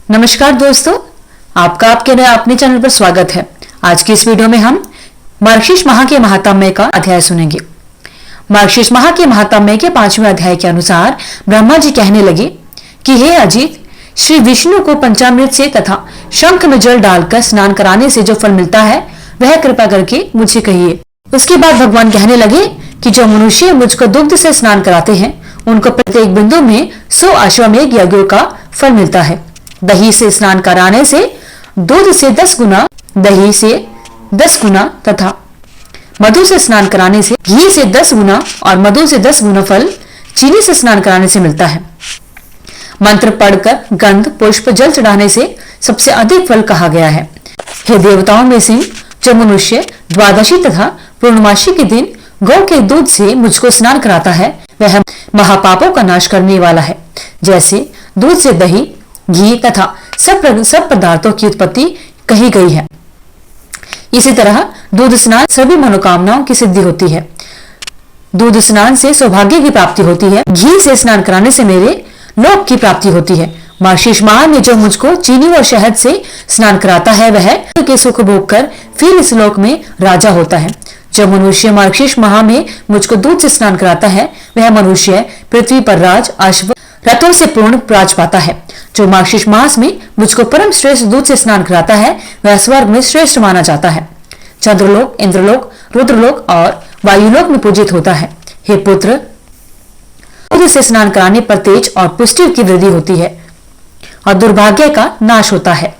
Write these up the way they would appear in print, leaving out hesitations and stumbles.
नमस्कार दोस्तों, आपका आपके नए अपने चैनल पर स्वागत है। आज की इस वीडियो में हम मार्गशीर्ष माह के महात्म्य का अध्याय सुनेंगे। मार्गशीर्ष माह के महात्म्य के 5वें अध्याय के अनुसार ब्रह्मा जी कहने लगे कि हे अजित, श्री विष्णु को पंचामृत से तथा शंख में जल डालकर स्नान कराने से जो फल मिलता है वह कृपा करके मुझे कहिए। उसके बाद भगवान कहने लगे कि जो मनुष्य मुझको दुग्ध से स्नान कराते हैं उनको प्रत्येक बिंदु में 100 अश्वमेध यज्ञों का फल मिलता है। दही से स्नान कराने से दूध से 10 गुना, दही से 10 गुना तथा मधु से स्नान कराने से घी से 10 गुना और मधु से 10 गुना फल चीनी से स्नान कराने से मिलता है। मंत्र पढ़कर गंध पुष्प जल चढ़ाने से सबसे अधिक फल कहा गया है। हे देवताओं में से जो मनुष्य द्वादशी तथा पूर्णमासी के दिन गौ के दूध से मुझको स्नान कराता है वह महापापों का नाश करने वाला है। जैसे दूध से दही, घी तथा सब पदार्थों की उत्पत्ति कही गई है, इसी तरह दूध स्नान सभी मनोकामनाओं की सिद्धि होती है। दूध स्नान से सौभाग्य की प्राप्ति होती है। घी से स्नान कराने से मेरे लोक की प्राप्ति होती है। मार्गशीर्ष माह में जो मुझको चीनी और शहद से स्नान कराता है वह के सुख भोग कर फिर इस लोक में राजा होता है। जो मनुष्य मार्गशीर्ष माह में मुझको दूध से स्नान कराता है वह मनुष्य पृथ्वी पर राज अश्व रथों से पूर्ण राज पाता है। जो मार्गशीर्ष मास में मुझको परम श्रेष्ठ दूध से स्नान कराता है वह स्वर्ग में श्रेष्ठ माना जाता है। चंद्रलोक, इंद्रलोक, रुद्रलोक और वायुलोक में पूजित होता है। हे पुत्र, दूध से स्नान कराने पर तेज और पुष्टि की वृद्धि होती है और दुर्भाग्य का नाश होता है।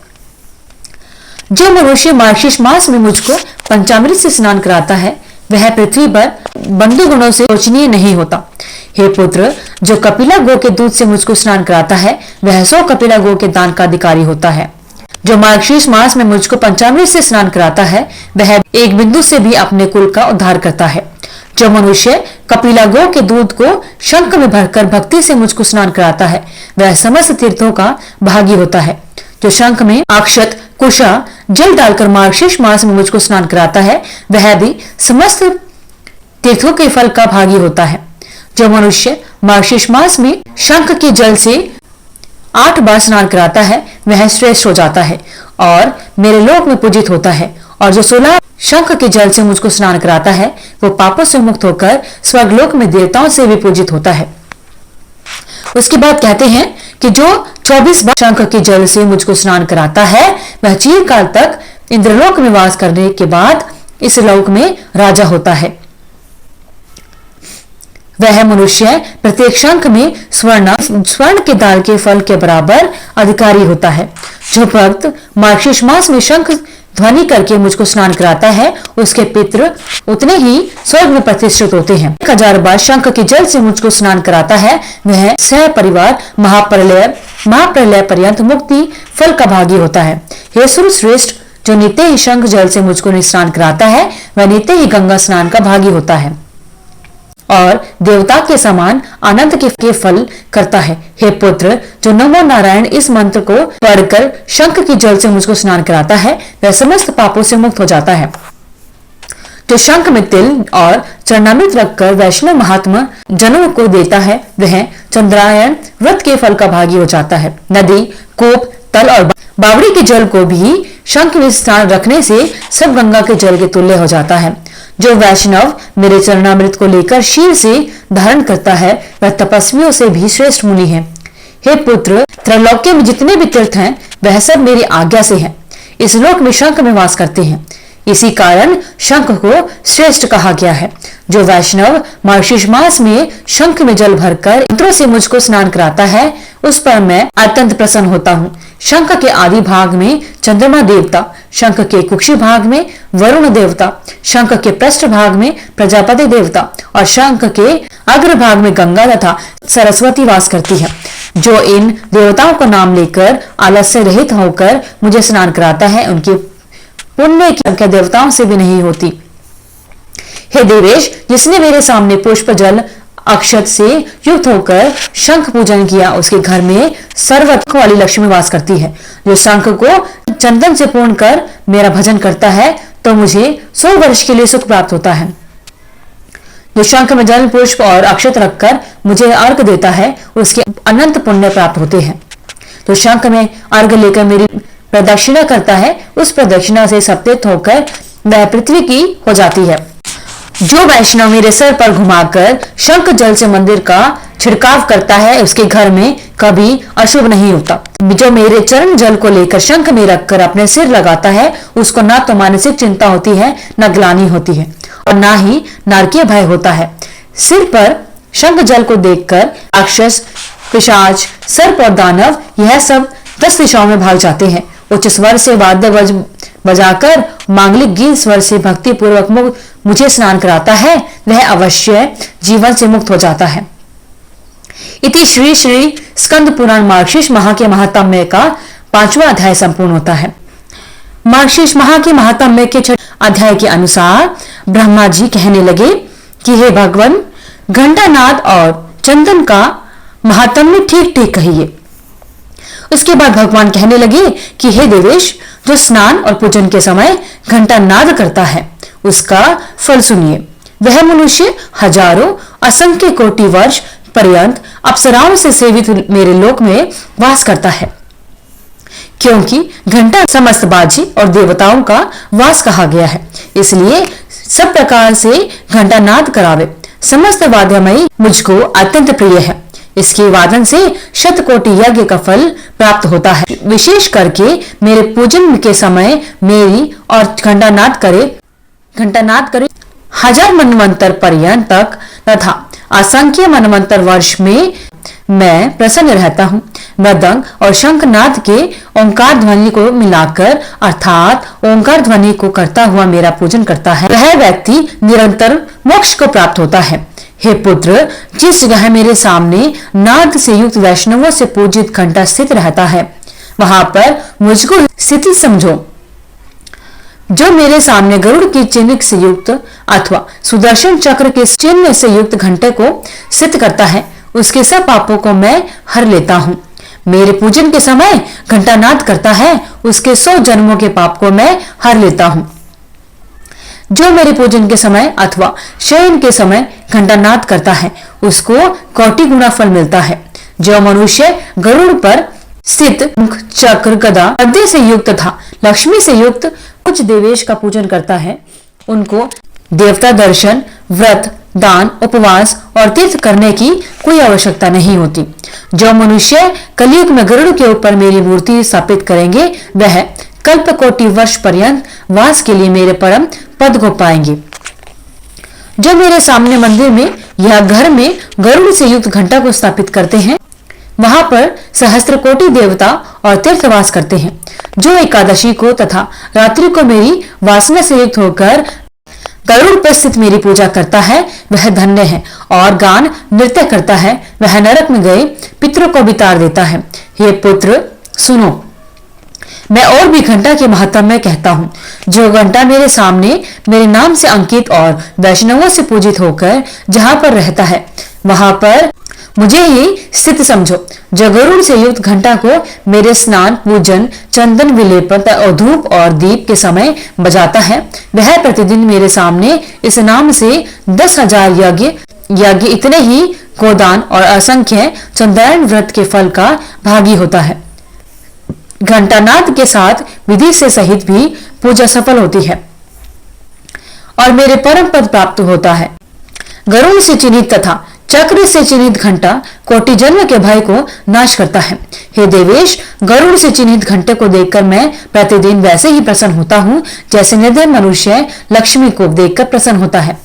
जो मनुष्य मार्गशीर्ष मास में मुझको पंचामृत से स्नान कराता है वह पृथ्वी पर बंधु गुणों से शोचनीय नहीं होता। हे पुत्र, जो कपिला गो के दूध से मुझको स्नान कराता है वह 100 कपिला गो के दान का अधिकारी होता है। जो मार्गशीर्ष मास में मुझको पंचामृत से स्नान कराता है वह एक बिंदु से भी अपने कुल का उद्धार करता है। जो मनुष्य कपिला गो के दूध को शंख में भरकर भक्ति से मुझको स्नान कराता है वह समस्त तीर्थों का भागी होता है। जो शंख में अक्षत कुशा जल डालकर मार्गशीर्ष मास में मुझको स्नान कराता है वह भी समस्त तीर्थों के फल का भागी होता है। जो मनुष्य मार्गशीर्ष मास में शंख के जल से 8 बार स्नान कराता है वह श्रेष्ठ हो जाता है और मेरे लोक में पूजित होता है। और जो 16 शंख के जल से मुझको स्नान कराता है वो पापों से मुक्त होकर स्वर्गलोक में देवताओं से भी पूजित होता है। उसके बाद कहते हैं कि जो 24 बार शंख के जल से मुझको स्नान कराता है वह चिरकाल तक इंद्रलोक में वास करने के बाद इस लोक में राजा होता है। वह मनुष्य प्रत्येक शंख में स्वर्ण के दाल के फल के बराबर अधिकारी होता है। जो भक्त मार्गशीर्ष मास में शंख ध्वनि करके मुझको स्नान कराता है उसके पितृ उतने ही स्वर्ग में प्रतिष्ठित होते हैं। 1000 बार शंख के जल से मुझको स्नान कराता है वह सह परिवार महाप्रलय पर्यंत मुक्ति फल का भागी होता है। हे सुर श्रेष्ठ, जो नित्य ही शंख जल से मुझको स्नान कराता है वह नित्य ही गंगा स्नान का भागी होता है और देवता के समान अनंत के फल करता है। हे पुत्र, जो नमो नारायण इस मंत्र को पढ़कर शंख के जल से मुझको स्नान कराता है वह समस्त पापों से मुक्त हो जाता है। जो शंख में तिल और चरणामृत रखकर वैष्णव महात्मा जनों को देता है वह चंद्रायण व्रत के फल का भागी हो जाता है। नदी, कूप, तल और बावड़ी के जल को भी शंख में स्नान रखने से सब गंगा के जल के तुल्य हो जाता है। जो वैष्णव मेरे चरणामृत को लेकर शील से धारण करता है वह तपस्वियों से भी श्रेष्ठ मुनि है। हे पुत्र, त्रैलोक्य में जितने भी तीर्थ हैं वह सब मेरी आज्ञा से हैं। इस लोक में शंख में वास करते हैं, इसी कारण शंख को श्रेष्ठ कहा गया है। जो वैष्णव मार्गशीर्ष मास में शंख में जल भरकर मंत्रों से मुझको स्नान कराता है उस पर मैं अत्यंत प्रसन्न होता हूँ। शंख के आदि भाग में चंद्रमा देवता, शंख के कुक्षी भाग में वरुण देवता, शंख के पृष्ठ भाग में प्रजापति देवता और शंख के अग्र भाग में गंगा तथा सरस्वती वास करती है। जो इन देवताओं का नाम लेकर आलस्य रहित होकर मुझे स्नान कराता है उनकी पुण्य की संख्या देवताओं से भी नहीं होती। हे देवेश, जिसने मेरे सामने पुष्प जल अक्षत से युक्त होकर शंख पूजन किया उसके घर में सर्वत्र वाली लक्ष्मी वास करती है। जो शंख को चंदन से पूर्ण कर मेरा भजन करता है तो मुझे 100 वर्ष के लिए सुख प्राप्त होता है। जो शंख में जल पुष्प और अक्षत रखकर मुझे अर्घ देता है उसके अनंत पुण्य प्राप्त होते हैं। तो शंख में अर्घ लेकर मेरी प्रदक्षिणा करता है, उस प्रदक्षिणा से सप्तित होकर वह पृथ्वी की हो जाती है। जो वैष्णव मेरे सर पर घुमाकर शंख जल से मंदिर का छिड़काव करता है, उसके घर में कभी अशुभ नहीं होता। जो मेरे चरण जल को लेकर शंख में रखकर अपने सिर लगाता है, उसको ना तो मानसिक चिंता होती है, न ग्लानि होती है और ना ही नारकीय भय होता है। सिर पर शंख जल को देखकर राक्षस, पिशाच, सर्प और दानव यह सब 10 दिशाओं में भाग जाते हैं। उच्च स्वर से वाद्य बजाकर मांगलिक गीत स्वर से भक्ति पूर्वक मुझे स्नान कराता है, वह अवश्य जीवन से मुक्त हो जाता है। इति श्री श्री स्कंद पुराण मार्गशीर्ष माह के महात्म्य का 5वां अध्याय संपूर्ण होता है। मार्गशीर्ष माह के महात्म्य के 6 अध्याय के अनुसार ब्रह्मा जी कहने लगे कि हे भगवान, घंटानाद और चंदन का महात्म्य ठीक ठीक कहिए। उसके बाद भगवान कहने लगे कि हे देवेश, जो स्नान और पूजन के समय घंटा नाद करता है, उसका फल सुनिए। वह मनुष्य हजारों असंख्य कोटि वर्ष पर्यंत अप्सराओं से सेवित मेरे लोक में वास करता है, क्योंकि घंटा समस्त बाजी और देवताओं का वास कहा गया है। इसलिए सब प्रकार से घंटा नाद करावे। समस्त वाद्यमयी मुझको अत्यंत प्रिय है। इसके वादन से शतकोटि यज्ञ का फल प्राप्त होता है। विशेष करके मेरे पूजन के समय मेरी और घंटानाद करे 1000 मनवंतर पर्यंत तक तथा असंख्य मनवंतर वर्ष में मैं प्रसन्न रहता हूँ। मृदंग और शंखनाद के ओंकार ध्वनि को मिलाकर अर्थात ओंकार ध्वनि को करता हुआ मेरा पूजन करता है, वह व्यक्ति निरंतर मोक्ष को प्राप्त होता है। हे पुत्र, जिस जगह मेरे सामने नाद से युक्त वैष्णवों से पूजित घंटा स्थित रहता है, वहां पर मुझको स्थिति समझो। जो मेरे सामने गरुड़ की चिन्ह से युक्त अथवा सुदर्शन चक्र के चिन्ह से युक्त घंटे को स्थित करता है, उसके सब पापों को मैं हर लेता हूँ। मेरे पूजन के समय घंटानाद करता है, उसके 100 जन्मों के पाप को मैं हर लेता हूँ। जो मेरे पूजन के समय अथवा शयन के समय घंटानाद करता है, उसको कोटि गुना फल मिलता है। जो मनुष्य गरुड़ पर स्थित चक्र, गदा, पद्य से युक्त तथा लक्ष्मी से युक्त कुछ देवेश का पूजन करता है, उनको देवता दर्शन, व्रत, दान, उपवास और तीर्थ करने की कोई आवश्यकता नहीं होती। जो मनुष्य कलयुग में गरुड़ के ऊपर मेरी मूर्ति स्थापित करेंगे, वह कल्प कोटि वर्ष पर्यंत वास के लिए मेरे परम पद को पाएंगे। जो मेरे सामने मंदिर में या घर में गरुड़ से युक्त घंटा को स्थापित करते हैं, वहां पर सहस्त्र कोटि देवता और तीर्थवास करते हैं। जो एकादशी को तथा रात्रि को मेरी वासना से युक्त होकर गरुड़ पर स्थित मेरी पूजा करता है, वह धन्य है। और गान नृत्य करता है, वह नरक में गए पितरों को भी तार देता है। हे पुत्र सुनो, मैं और भी घंटा के महत्व में कहता हूँ। जो घंटा मेरे सामने मेरे नाम से अंकित और वैष्णवों से पूजित होकर जहां पर रहता है, वहां पर मुझे ही स्थित समझो। जो गरुड़ से युक्त घंटा को मेरे स्नान, पूजन, चंदन विलेपन और धूप और दीप के समय बजाता है, वह प्रतिदिन मेरे सामने इस नाम से 10,000 यज्ञ इतने ही गोदान और असंख्य चंद्रायण व्रत के फल का भागी होता है। घंटानाद के साथ विधि से सहित भी पूजा सफल होती है और मेरे परम पद प्राप्त होता है। गरुड़ से चिन्हित तथा चक्र से चिन्हित घंटा कोटि जन्म के भय को नाश करता है। हे देवेश, गरुड़ से चिन्हित घंटे को देखकर मैं प्रतिदिन वैसे ही प्रसन्न होता हूँ जैसे निर्धन मनुष्य लक्ष्मी को देखकर प्रसन्न होता है।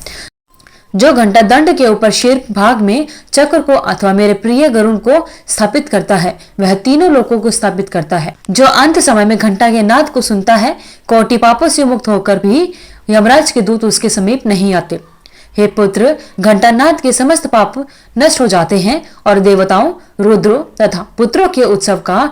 जो घंटा दंड के ऊपर शीर्ष भाग में चक्र को अथवा मेरे प्रिय गरुड़ को स्थापित करता है, वह तीनों लोकों को स्थापित करता है। जो अंत समय में घंटा के नाद को सुनता है, कोटि पापों से मुक्त होकर भी यमराज के दूत उसके समीप नहीं आते। हे पुत्र, घंटानाद के समस्त पाप नष्ट हो जाते हैं और देवताओं, रुद्रों तथा पुत्रों के उत्सव का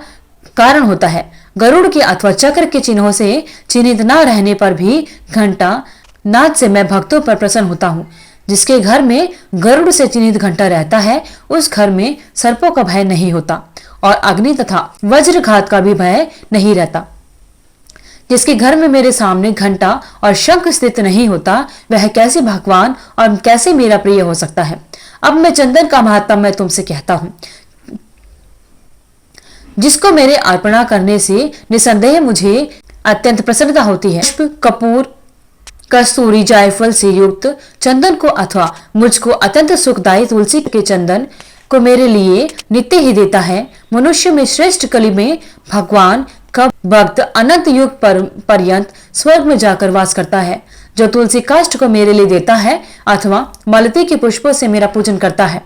कारण होता है। गरुड़ के अथवा चक्र के चिन्हों से चिन्हित न रहने पर भी घंटा नाद से मैं भक्तों पर प्रसन्न होता हूँ। जिसके घर में गरुड़ से चिन्हित घंटा रहता है, उस घर में सर्पों का भय नहीं होता और अग्नि तथा वज्रघात का भी भय नहीं रहता। जिसके घर में मेरे सामने घंटा और शंख स्थित नहीं होता, वह कैसे भगवान और कैसे मेरा प्रिय हो सकता है। अब मैं चंदन का महत्व मैं तुमसे कहता हूँ। जिसको मेरे अर्पणा करने से निसंदेह मुझे अत्यंत प्रसन्नता होती है। पुष्प, कपूर, कस्तूरी, जायफल से युक्त चंदन को अथवा मुझको अत्यंत सुखदायी तुलसी के चंदन को मेरे लिए नित्य ही देता है। मनुष्य में श्रेष्ठ कली में भगवान का भक्त अनंत युग पर्यंत स्वर्ग में जाकर वास करता है। जो तुलसी काष्ठ को मेरे लिए देता है अथवा मालती के पुष्पों से मेरा पूजन करता है,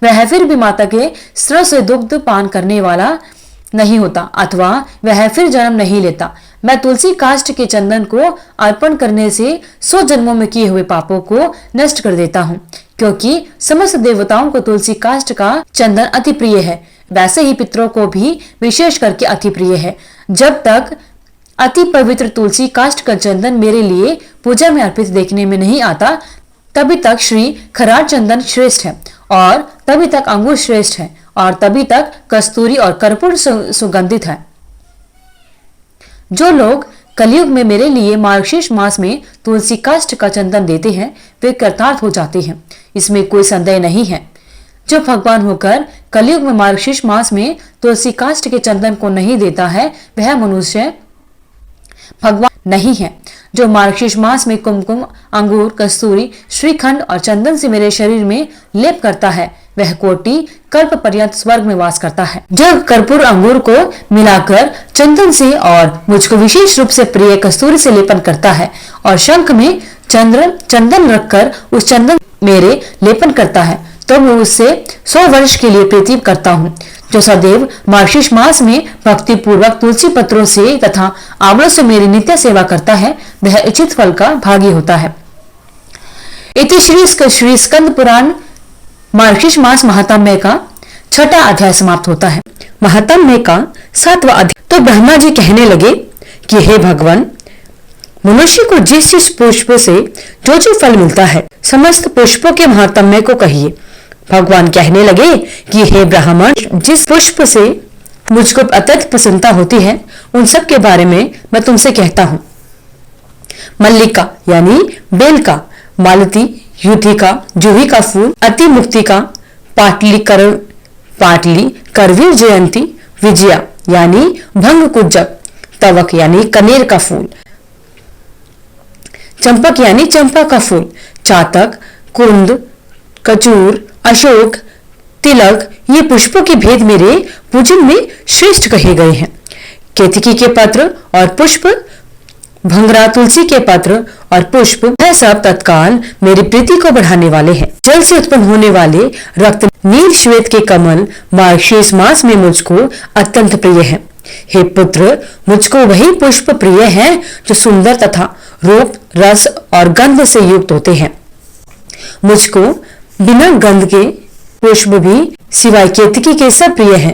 वह फिर भी माता के स्तन से दुग्ध पान करने वाला नहीं होता अथवा वह फिर जन्म नहीं लेता। मैं तुलसी काष्ठ के चंदन को अर्पण करने से 100 जन्मों में किए हुए पापों को नष्ट कर देता हूँ, क्योंकि समस्त देवताओं को तुलसी काष्ठ का चंदन अति प्रिय है। वैसे ही पितरों को भी विशेष करके अति प्रिय है। जब तक अति पवित्र तुलसी काष्ठ का चंदन मेरे लिए पूजा में अर्पित देखने में नहीं आता, तभी तक श्री खरार चंदन श्रेष्ठ है, और तभी तक अंगूर श्रेष्ठ है, और तभी तक कस्तूरी और कर्पूर सुगंधित है। जो लोग कलयुग में मेरे लिए मार्गशीर्ष मास में तुलसी काष्ठ का चंदन देते हैं, वे कृतार्थ हो जाते हैं, इसमें कोई संदेह नहीं है। जो भगवान होकर कलयुग में मार्गशीर्ष मास में तुलसी काष्ठ के चंदन को नहीं देता है, वह मनुष्य भगवान नहीं है। जो मार्गशीर्ष मास में कुमकुम, अंगूर, कस्तूरी, श्रीखंड और चंदन से मेरे शरीर में लेप करता है, वह कोटि कल्प पर्यंत स्वर्ग में वास करता है। जब कर्पूर अंगूर को मिलाकर चंदन से और मुझको विशेष रूप से प्रिय कस्तूरी से लेपन करता है और शंख में चंदन रखकर उस चंदन मेरे लेपन करता है, तो मैं उससे 100 वर्ष के लिए प्रीति करता हूँ। जो सदैव मार्गशीर्ष मास में भक्ति पूर्वक तुलसी पत्रों से तथा आंवलों से मेरी नित्य सेवा करता है, वह इच्छित फल का भागी होता है। इति श्री स्कंद पुराण मार्गशीर्ष मास महात्म्य का 6वां अध्याय समाप्त होता है। महात्म्य का 7वां अध्याय। तो ब्रह्मा जी कहने लगे कि हे भगवान, मनुष्य को जिस जिस पुष्प से जो जो फल मिलता है, समस्त पुष्पों के महात्म्य को कहिए। भगवान कहने लगे कि हे ब्राह्मण, जिस पुष्प से मुझको अत्यंत प्रसन्नता होती है, उन सब के बारे में मैं तुमसे कहता हूँ। मल्लिका यानी बेल का, मालती, युथिका, जूही का फूल, अति मुक्ति का, पाटली, करवीर, जयंती, विजया यानी भंग कुज्जक, तवक यानी कनेर का फूल, चंपक यानी चंपा का फूल, चातक, कुंद, कचूर, अशोक, तिलक, ये पुष्पों के भेद मेरे पूजन में श्रेष्ठ कहे गए हैं। केतकी के पत्र और पुष्प, भंगरा, तुलसी के पत्र और पुष्प, यह सब तत्काल मेरी प्रीति को बढ़ाने वाले हैं। जल से उत्पन्न होने वाले रक्त नील श्वेत के कमल मार्गशीर्ष मास में मुझको अत्यंत प्रिय है। हे पुत्र, मुझको वही पुष्प प्रिय है जो सुंदर तथा रूप, रस और गंध से युक्त होते हैं। मुझको बिना गंध के पुष्प भी सिवाय केतकी के सब प्रिय हैं।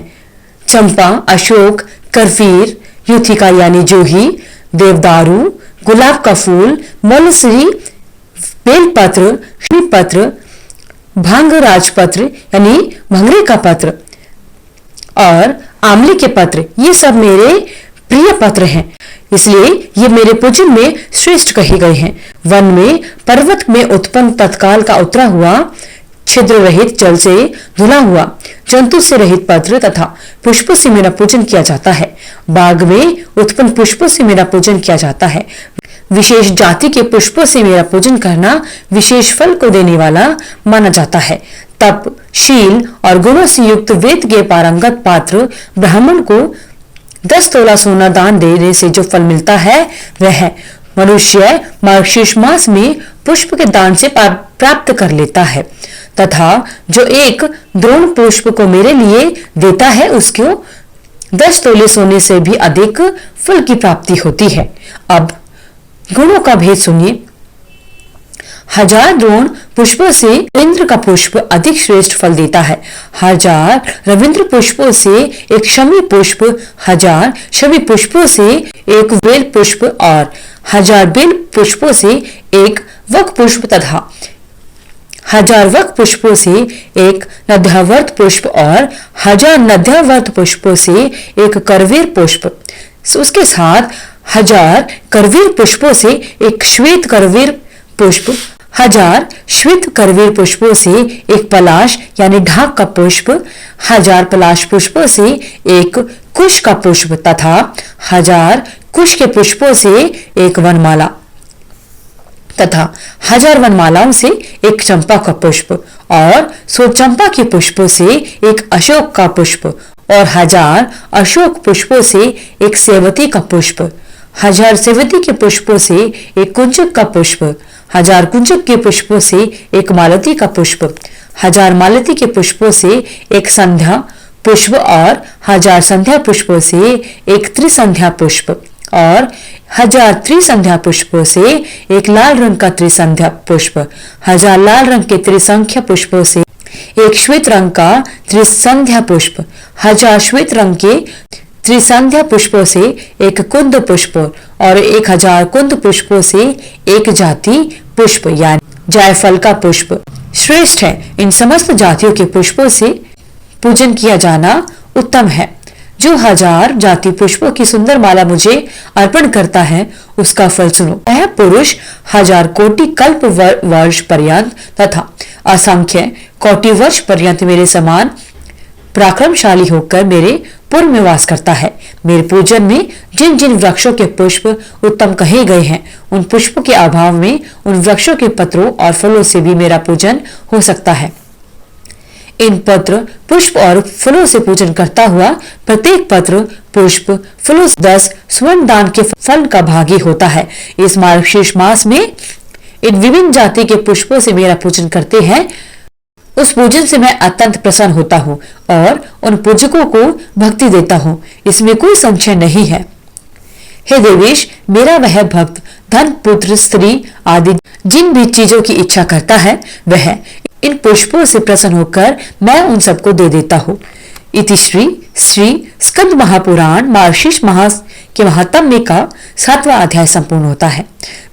चंपा, अशोक, करवीर, युथिका यानी जूही, देवदारू, गुलाब का फूल, मलसरी, बेलपत्र, श्रीपत्र, भांग राजपत्र यानी भंगरे का पत्र और आमले के पत्र, ये सब मेरे प्रिय पत्र हैं, इसलिए ये मेरे पूजन में श्रेष्ठ कहे गए हैं। वन में, पर्वत में उत्पन्न तत्काल का उतरा हुआ, छिद्र रहित, जल से धुला हुआ, जंतु से रहित पत्र तथा पुष्पों से मेरा पूजन किया जाता है। बाग में उत्पन्न पुष्पों से मेरा पूजन किया जाता है। विशेष जाति के पुष्पों से मेरा पूजन करना विशेष फल को देने वाला माना जाता है। तप, शील और गुणों से युक्त वेद के पारंगत पात्र ब्राह्मण को 10 तोला सोना दान देने से जो फल मिलता है, वह मनुष्य मार्गशीर्ष मास में पुष्प के दान से प्राप्त कर लेता है, तथा जो एक द्रोण पुष्प को मेरे लिए देता है, उसको 10 तोले सोने से भी अधिक फल की प्राप्ति होती है। अब गुणों का भेद सुनिए। 1000 द्रोण पुष्पों से इंद्र का पुष्प अधिक श्रेष्ठ फल देता है। 1000 रविंद्र पुष्पों से एक शमी पुष्प, 1000 शमी पुष्पों से एक बेल पुष्प और 1000 बेल पुष्पों से एक वक पुष्प तथा 1000 वक पुष्पों से एक नद्यावर्त पुष्प और 1000 नद्यावर्त पुष्पों से एक करवीर पुष्प, उसके साथ 1000 करवीर पुष्पों से एक श्वेत करवीर पुष्प, 1000 श्वेत करवीर पुष्पों से एक पलाश यानी ढाक का पुष्प, 1000 पलाश पुष्पों से एक कुश का पुष्प तथा 1000 कुश के पुष्पों से एक वनमाला तथा 1000 वनमालाओं से एक चंपा का पुष्प और 100 चंपा के पुष्पों से एक अशोक का पुष्प और 1000 अशोक पुष्पों से एक सेवती का पुष्प, 1000 सेवती के पुष्पों से एक कुंजक का पुष्प, 1000 कुंजक के पुष्पों से एक मालती का पुष्प, 1000 मालती के पुष्पों से एक संध्या पुष्प और 1000 संध्या पुष्पों से एक त्रिसंध्या पुष्प और 1000 त्रिसंध्या पुष्पों से एक लाल रंग का त्रिसंध्या पुष्प, 1000 लाल रंग के त्रिसंख्या पुष्पों से एक श्वेत रंग का त्रिसंध्या पुष्प, 1000 श्वेत रंग के त्रिसंध्या पुष्पों से एक कुंद पुष्प और 1000 कुंद पुष्पों से एक जाति पुष्प यानी जायफल का पुष्प श्रेष्ठ है। इन समस्त जातियों के पुष्पों से पूजन किया जाना उत्तम है। जो 1000 जाति पुष्पों की सुंदर माला मुझे अर्पण करता है उसका फल सुनो। यह पुरुष 1000 कोटि कल्प वर्ष पर्यंत तथा असंख्य कोटि वर्ष पर्यंत मेरे समान पराक्रमशाली होकर मेरे पूर्व में वास करता है। मेरे पूजन में जिन जिन वृक्षों के पुष्प उत्तम कहे गए हैं उन पुष्पों के अभाव में उन वृक्षों के पत्रों और फलों से भी मेरा पूजन हो सकता है। इन पत्र पुष्प और फलों से पूजन करता हुआ प्रत्येक पत्र पुष्प फलों से 10 स्वर्ण दान के फल का भागी होता है। इस मार्गशीर्ष मास में इन विभिन्न जाति के पुष्पों से मेरा पूजन करते हैं उस पूजन से मैं अत्यंत प्रसन्न होता हूँ और उन पूजकों को भक्ति देता हूँ, इसमें कोई संशय नहीं है। हे देवेश, मेरा वह भक्त धन पुत्र स्त्री आदि जिन भी चीजों की इच्छा करता है वह इन पुष्पों से प्रसन्न होकर मैं उन सबको दे देता हूँ। इति श्री स्कंद महापुराण मार्गशीर्ष मास के महात्म्य का 7वां अध्याय संपूर्ण होता है।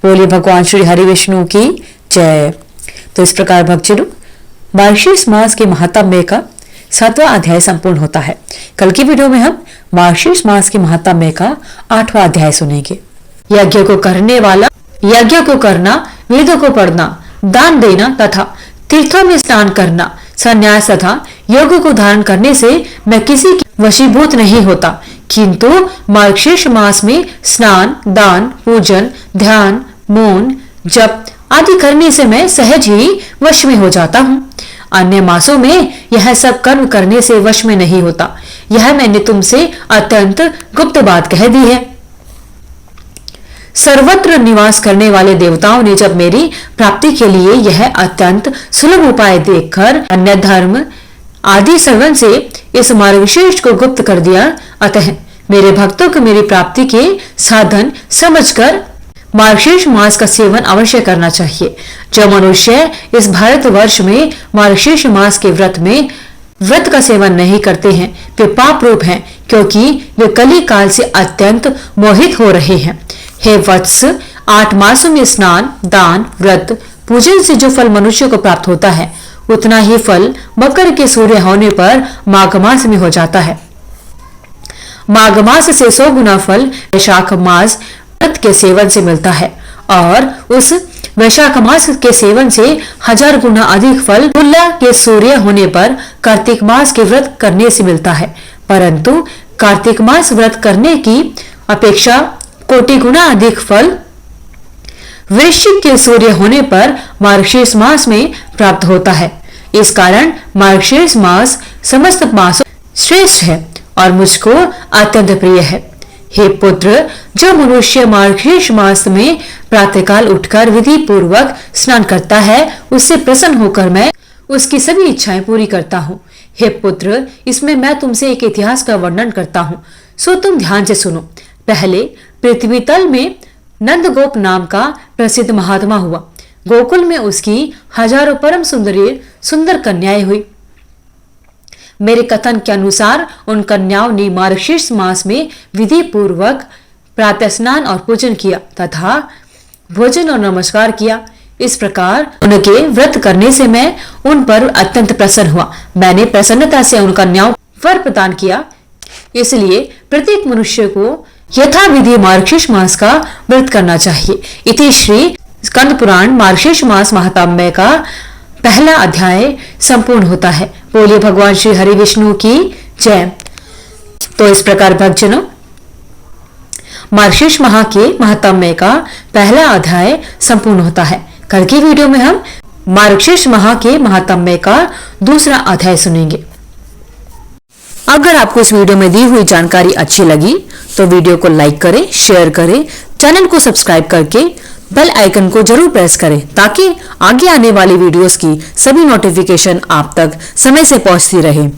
बोलिए भगवान श्री हरि विष्णु की जय। तो इस प्रकार भक्तजनों मार्गशीर्ष मास के महात्म्य का 7वां अध्याय संपूर्ण होता है। कल की वीडियो में हम मार्गशीर्ष मास के महात्म्य का 8वां अध्याय सुनेंगे। यज्ञ को करने वाला, यज्ञ को करना, वेदों को पढ़ना, दान देना तथा तीर्थों में स्नान करना, संन्यास तथा योग को धारण करने से मैं किसी की वशीभूत नहीं होता, किंतु मार्गशीर्ष मास में स्नान, दान, पूजन, ध्यान, मौन, जप आदि करने से मैं सहज ही वश में हो जाता हूँ। अन्य मासों में यह सब कर्म करने से वश में नहीं होता। यह मैंने तुमसे अत्यंत गुप्त बात कह दी है। सर्वत्र निवास करने वाले देवताओं ने जब मेरी प्राप्ति के लिए यह अत्यंत सुलभ उपाय देखकर अन्य धर्म आदि श्रवण से इस मार्गशीर्ष को गुप्त कर दिया, अतः मेरे भक्तों को मेरी प्राप्ति के साधन समझकर मार्गशीर्ष मास का सेवन अवश्य करना चाहिए। जो मनुष्य इस भारत वर्ष में मार्गशीर्ष मास के व्रत का सेवन नहीं करते हैं वे पाप रूप हैं, क्योंकि वे कली काल से अत्यंत मोहित हो रहे हैं। हे वत्स, 8 मासों में स्नान, दान, व्रत, पूजन से जो फल मनुष्य को प्राप्त होता है उतना ही फल मकर के सूर्य होने पर माघ मास में हो जाता है। माघ मास से 100 गुना फल वैशाख मास व्रत के सेवन से मिलता है और उस वैशाख मास के सेवन से 1000 गुना अधिक फल तुला के सूर्य होने पर कार्तिक मास के व्रत करने से मिलता है। परंतु कार्तिक मास व्रत करने की अपेक्षा कोटि गुना अधिक फल वृश्चिक के सूर्य होने पर मार्गशीर्ष मास में प्राप्त होता है। इस कारण मार्गशीर्ष मास समस्त मासों श्रेष्ठ है और मुझको अत्यंत प्रिय है। हे पुत्र, जो मनुष्य मार्गशीर्ष मास में प्रातःकाल उठकर विधि पूर्वक स्नान करता है उससे प्रसन्न होकर मैं उसकी सभी इच्छाएं पूरी करता हूँ। हे पुत्र, इसमें मैं तुमसे एक इतिहास का वर्णन करता हूँ, सो तुम ध्यान से सुनो। पहले पृथ्वी तल में नंदगोप नाम का प्रसिद्ध महात्मा हुआ। गोकुल में उसकी हजारों परम सुंदर कन्याएं हुई। मेरे कथन के अनुसार उन कन्याओं ने मार्गशीर्ष मास में विधि पूर्वक प्रातः स्नान और पूजन किया तथा भोजन और नमस्कार किया। इस प्रकार उनके व्रत करने से मैं उन पर अत्यंत प्रसन्न हुआ। मैंने प्रसन्नता से उन कन्याओं वर प्रदान किया। इसलिए प्रत्येक मनुष्य को यथा विधि मार्गशीर्ष मास का व्रत करना चाहिए। इति श्री स्कंद पुराण मार्गशीर्ष मास महात्म्य का पहला अध्याय संपूर्ण होता है। बोलिए भगवान श्री हरि विष्णु की जय। तो इस प्रकार भक्तजनों, मार्गशीर्ष माह के महात्म्य का पहला अध्याय संपूर्ण होता है। कल की वीडियो में हम मार्गशीर्ष माह के महात्म्य का दूसरा अध्याय सुनेंगे। अगर आपको इस वीडियो में दी हुई जानकारी अच्छी लगी तो वीडियो को लाइक करें, शेयर करें, चैनल को सब्सक्राइब करके बेल आइकन को जरूर प्रेस करें ताकि आगे आने वाली वीडियोस की सभी नोटिफिकेशन आप तक समय से पहुंचती रहे।